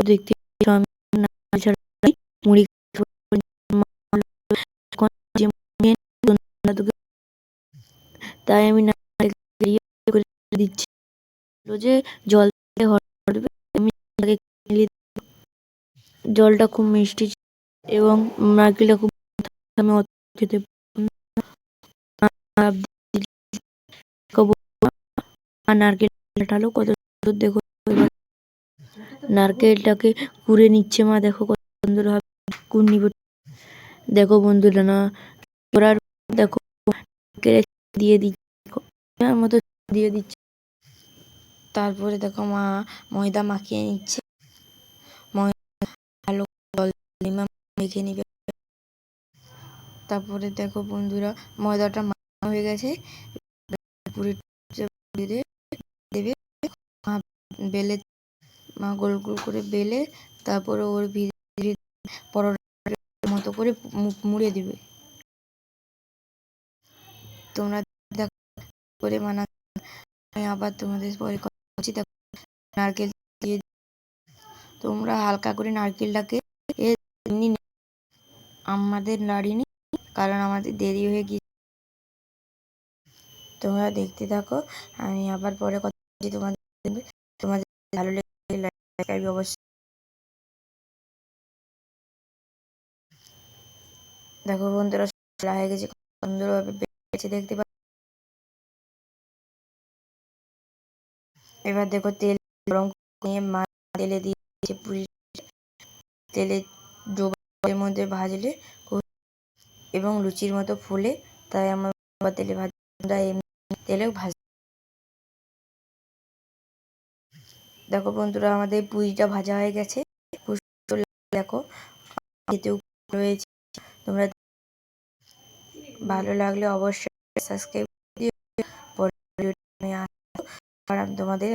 দেখতে আমি নারকেল ছাড়া মুড়ি তাই আমি নারকেল করে দিচ্ছি যে জল আমি জলটা খুব মিষ্টি এবং নারকেলটা খুব আমি খেতে নারকেল ঢালো কত সুন্দর দেখো। নারকেলটাকে কুড়ে নিচ্ছে মা, দেখো কত সুন্দর ভাবে কুড়নি। দেখো বন্ধুরা না করার দেখো দিয়ে দিচ্ছে মতো দিয়ে দিচ্ছে। তারপরে দেখো মা ময়দা মাখিয়ে নিচ্ছে, ভালো জল মেখে নিবে। তারপরে দেখো বন্ধুরা ময়দাটা মাখা হয়ে গেছে, দেবে বেলে মা গোল গোল করে বেলে তারপরে ওর ভিতরে পরোটার মতো করে মুড়ে দিবে। তোমরা দেখো করে মানা আমি আবার তোমাদের পরে করছি। নারকেল দিয়ে তোমরা হালকা করে নারকেলটাকে এমনি আমাদের নাড়িনি, কারণ আমাদের দেরি হয়ে গিয়ে। তোমরা দেখতে থাকো, আমি আবার পরে কথা বলছি তোমাদের। তোমাদের ভালো লেগে লাইক অবশ্যই। দেখো বন্ধুরা হয়ে গেছে, সুন্দরভাবে বেঁচে দেখতে পাচ্ছ। এবার দেখো তেল গরম নিয়ে মা তেলে দিয়েছে পুরি, তেলে ডোবার মধ্যে ভাজলে এবং লুচির মতো ফুলে, তাই আমার তেলে ভাজা এমনি তেলেও ভাজ। দেখো বন্ধুরা আমাদের পুরিটা ভাজা হয়ে গেছে, দেখো খেতেও রয়েছে। তোমরা ভালো লাগলে অবশ্যই সাবস্ক্রাইব দিও। পরে তোমাদের